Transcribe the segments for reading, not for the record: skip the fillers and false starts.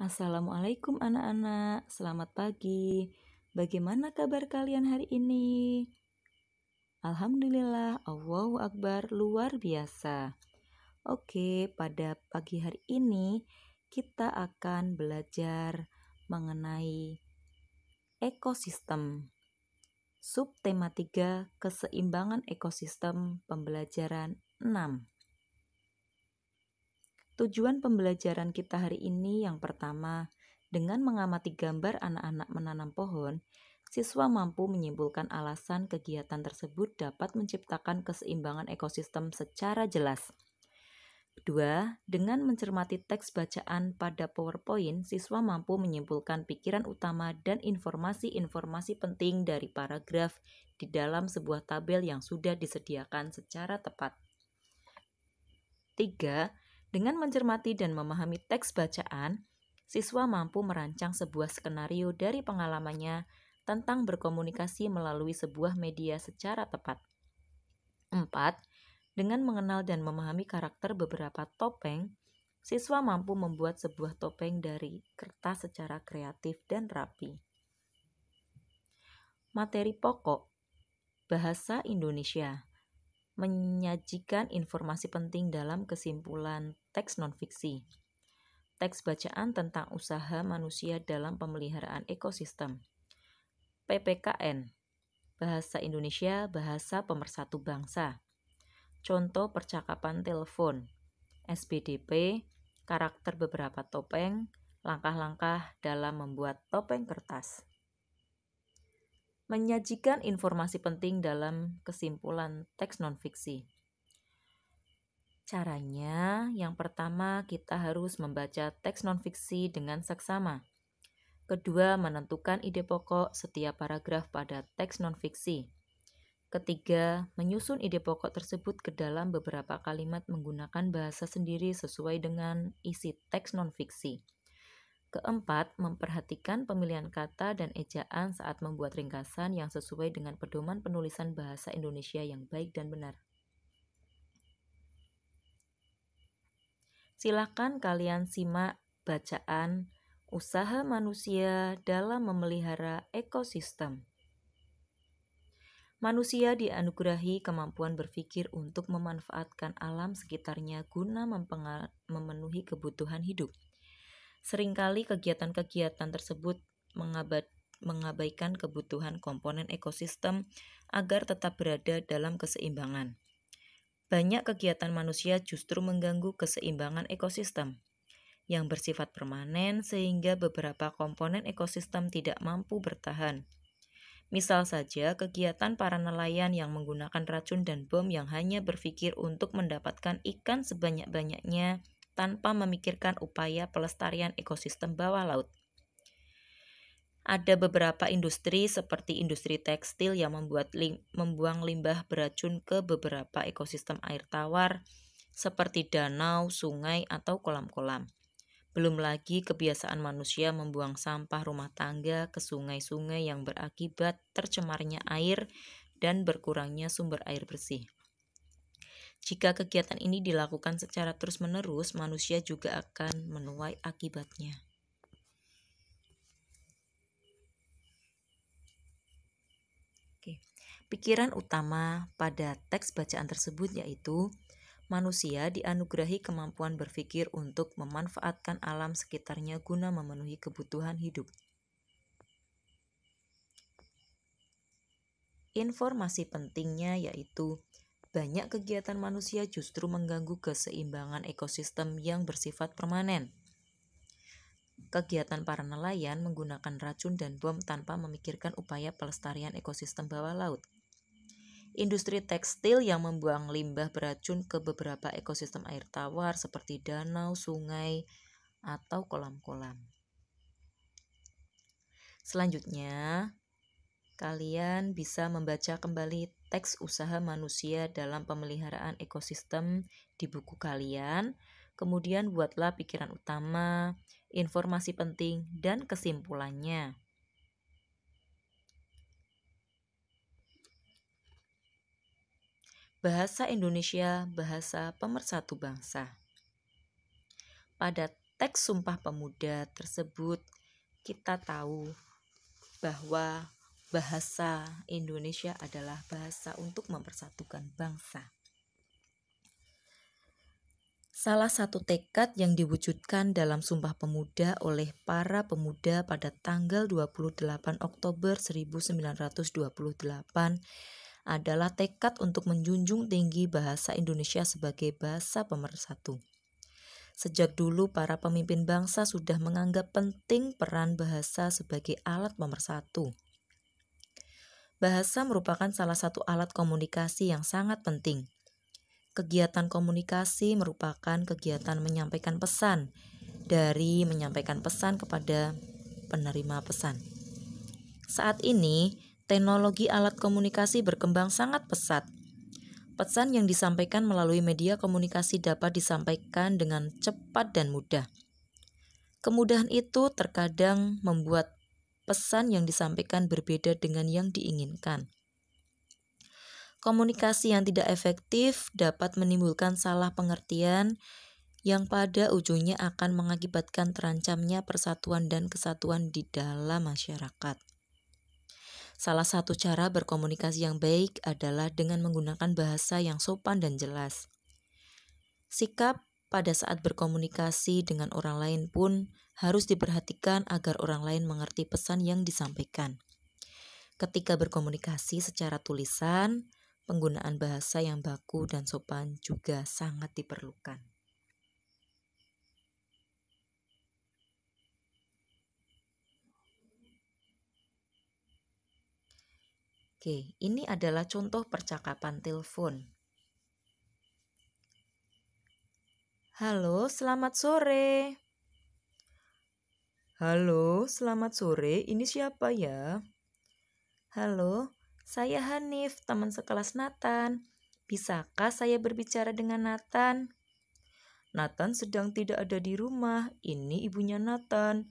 Assalamualaikum anak-anak, selamat pagi. Bagaimana kabar kalian hari ini? Alhamdulillah, Allahu Akbar, luar biasa. Oke, pada pagi hari ini kita akan belajar mengenai ekosistem. Subtema 3, keseimbangan ekosistem, pembelajaran 6. Tujuan pembelajaran kita hari ini yang pertama, dengan mengamati gambar anak-anak menanam pohon, siswa mampu menyimpulkan alasan kegiatan tersebut dapat menciptakan keseimbangan ekosistem secara jelas. Kedua, dengan mencermati teks bacaan pada PowerPoint, siswa mampu menyimpulkan pikiran utama dan informasi-informasi penting dari paragraf di dalam sebuah tabel yang sudah disediakan secara tepat. 3. Dengan mencermati dan memahami teks bacaan, siswa mampu merancang sebuah skenario dari pengalamannya tentang berkomunikasi melalui sebuah media secara tepat. 4. Dengan mengenal dan memahami karakter beberapa topeng, siswa mampu membuat sebuah topeng dari kertas secara kreatif dan rapi. Materi pokok Bahasa Indonesia menyajikan informasi penting dalam kesimpulan teks non-fiksi. Teks bacaan tentang usaha manusia dalam pemeliharaan ekosistem. PPKN, Bahasa Indonesia, Bahasa Pemersatu Bangsa. Contoh percakapan telepon. SBDP, karakter beberapa topeng, langkah-langkah dalam membuat topeng kertas. Menyajikan informasi penting dalam kesimpulan teks non-fiksi. Caranya, yang pertama kita harus membaca teks non-fiksi dengan seksama. Kedua, menentukan ide pokok setiap paragraf pada teks non-fiksi. Ketiga, menyusun ide pokok tersebut ke dalam beberapa kalimat menggunakan bahasa sendiri sesuai dengan isi teks non-fiksi. Keempat, memperhatikan pemilihan kata dan ejaan saat membuat ringkasan yang sesuai dengan pedoman penulisan bahasa Indonesia yang baik dan benar. Silakan kalian simak bacaan usaha manusia dalam memelihara ekosistem. Manusia dianugerahi kemampuan berpikir untuk memanfaatkan alam sekitarnya guna memenuhi kebutuhan hidup. Seringkali kegiatan-kegiatan tersebut mengabaikan kebutuhan komponen ekosistem agar tetap berada dalam keseimbangan. Banyak kegiatan manusia justru mengganggu keseimbangan ekosistem yang bersifat permanen sehingga beberapa komponen ekosistem tidak mampu bertahan. Misal saja kegiatan para nelayan yang menggunakan racun dan bom yang hanya berpikir untuk mendapatkan ikan sebanyak-banyaknya tanpa memikirkan upaya pelestarian ekosistem bawah laut. Ada beberapa industri seperti industri tekstil yang membuang limbah beracun ke beberapa ekosistem air tawar seperti danau, sungai, atau kolam-kolam. Belum lagi kebiasaan manusia membuang sampah rumah tangga ke sungai-sungai yang berakibat tercemarnya air dan berkurangnya sumber air bersih. Jika kegiatan ini dilakukan secara terus-menerus, manusia juga akan menuai akibatnya. Pikiran utama pada teks bacaan tersebut yaitu manusia dianugerahi kemampuan berpikir untuk memanfaatkan alam sekitarnya guna memenuhi kebutuhan hidup. Informasi pentingnya yaitu banyak kegiatan manusia justru mengganggu keseimbangan ekosistem yang bersifat permanen. Kegiatan para nelayan menggunakan racun dan bom tanpa memikirkan upaya pelestarian ekosistem bawah laut. Industri tekstil yang membuang limbah beracun ke beberapa ekosistem air tawar seperti danau, sungai, atau kolam-kolam. Selanjutnya, kalian bisa membaca kembali teks usaha manusia dalam pemeliharaan ekosistem di buku kalian. Kemudian buatlah pikiran utama, informasi penting, dan kesimpulannya. Bahasa Indonesia, Bahasa Pemersatu Bangsa. Pada teks Sumpah Pemuda tersebut kita tahu bahwa bahasa Indonesia adalah bahasa untuk mempersatukan bangsa. Salah satu tekad yang diwujudkan dalam Sumpah Pemuda oleh para pemuda pada tanggal 28 Oktober 1928 adalah tekad untuk menjunjung tinggi bahasa Indonesia sebagai bahasa pemersatu. Sejak dulu para pemimpin bangsa sudah menganggap penting peran bahasa sebagai alat pemersatu. Bahasa merupakan salah satu alat komunikasi yang sangat penting. Kegiatan komunikasi merupakan kegiatan menyampaikan pesan, dari menyampaikan pesan kepada penerima pesan. Saat ini, teknologi alat komunikasi berkembang sangat pesat. Pesan yang disampaikan melalui media komunikasi dapat disampaikan dengan cepat dan mudah. Kemudahan itu terkadang membuat pesan yang disampaikan berbeda dengan yang diinginkan. Komunikasi yang tidak efektif dapat menimbulkan salah pengertian yang pada ujungnya akan mengakibatkan terancamnya persatuan dan kesatuan di dalam masyarakat. Salah satu cara berkomunikasi yang baik adalah dengan menggunakan bahasa yang sopan dan jelas. Sikap pada saat berkomunikasi dengan orang lain pun harus diperhatikan agar orang lain mengerti pesan yang disampaikan. Ketika berkomunikasi secara tulisan, penggunaan bahasa yang baku dan sopan juga sangat diperlukan. Oke, ini adalah contoh percakapan telepon. Halo, selamat sore. Halo, selamat sore. Ini siapa ya? Halo, saya Hanif, teman sekelas Nathan. Bisakah saya berbicara dengan Nathan? Nathan sedang tidak ada di rumah. Ini ibunya Nathan.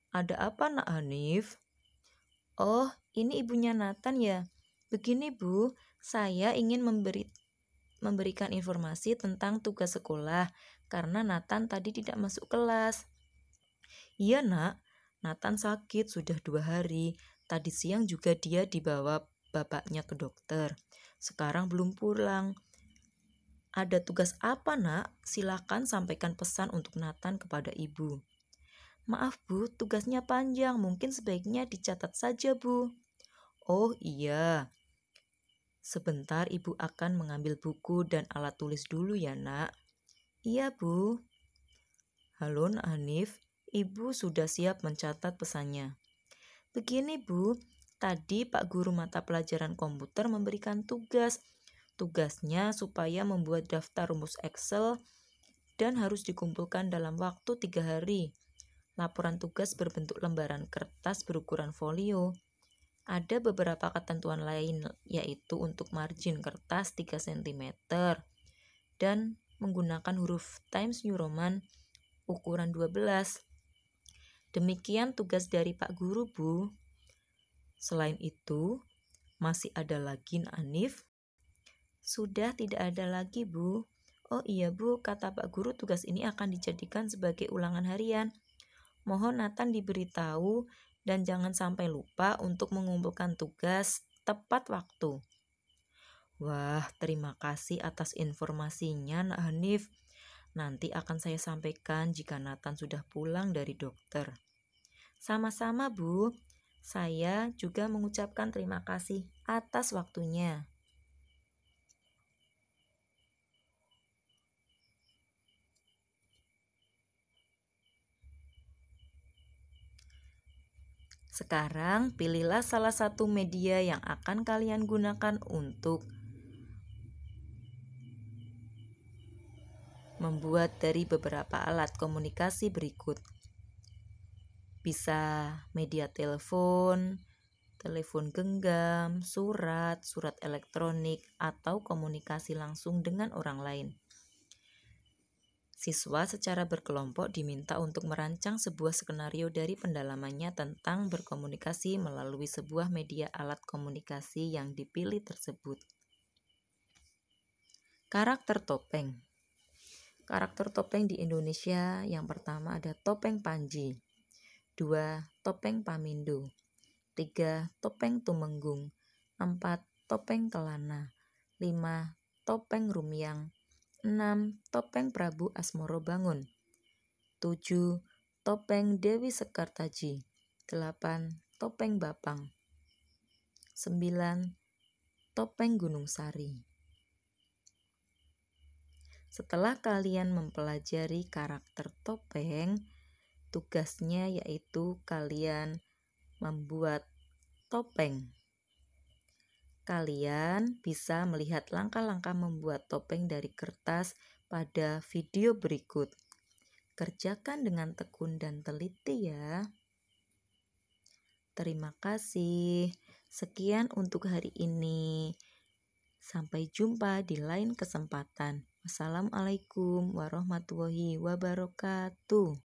Ada apa, Nak Hanif? Oh, ini ibunya Nathan ya. Begini Bu, saya ingin memberikan informasi tentang tugas sekolah karena Nathan tadi tidak masuk kelas. Iya Nak, Nathan sakit sudah 2 hari. Tadi siang juga dia dibawa bapaknya ke dokter. Sekarang belum pulang. Ada tugas apa Nak? Silakan sampaikan pesan untuk Nathan kepada ibu. Maaf Bu, tugasnya panjang, mungkin sebaiknya dicatat saja Bu. Oh iya. Sebentar ibu akan mengambil buku dan alat tulis dulu ya Nak. Iya Bu. Halo Nak Hanif, ibu sudah siap mencatat pesannya. Begini Bu, tadi Pak Guru mata pelajaran komputer memberikan tugas. Tugasnya supaya membuat daftar rumus Excel dan harus dikumpulkan dalam waktu 3 hari. Laporan tugas berbentuk lembaran kertas berukuran folio. Ada beberapa ketentuan lain, yaitu untuk margin kertas 3 cm dan menggunakan huruf Times New Roman ukuran 12. Demikian tugas dari Pak Guru, Bu. Selain itu, masih ada lagi Hanif? Sudah tidak ada lagi, Bu. Oh iya, Bu, kata Pak Guru tugas ini akan dijadikan sebagai ulangan harian. Mohon Nathan diberitahu dan jangan sampai lupa untuk mengumpulkan tugas tepat waktu. Wah, terima kasih atas informasinya, Nak Hanif. Nanti akan saya sampaikan jika Nathan sudah pulang dari dokter. Sama-sama, Bu. Saya juga mengucapkan terima kasih atas waktunya. Sekarang pilihlah salah satu media yang akan kalian gunakan untuk membuat dari beberapa alat komunikasi berikut. Bisa media telepon, telepon genggam, surat elektronik, atau komunikasi langsung dengan orang lain. Siswa secara berkelompok diminta untuk merancang sebuah skenario dari pendalamannya tentang berkomunikasi melalui sebuah media alat komunikasi yang dipilih tersebut. Karakter topeng. Karakter topeng di Indonesia yang pertama ada topeng Panji, 2. Topeng Pamindo, 3. Topeng Tumenggung, 4. Topeng Kelana, 5. Topeng Rumiang, 6. Topeng Prabu Asmorobangun, 7. Topeng Dewi Sekartaji, 8. Topeng Bapang, 9. Topeng Gunung Sari. Setelah kalian mempelajari karakter topeng, tugasnya yaitu kalian membuat topeng. Kalian bisa melihat langkah-langkah membuat topeng dari kertas pada video berikut. Kerjakan dengan tekun dan teliti ya. Terima kasih. Sekian untuk hari ini. Sampai jumpa di lain kesempatan. Wassalamualaikum warahmatullahi wabarakatuh.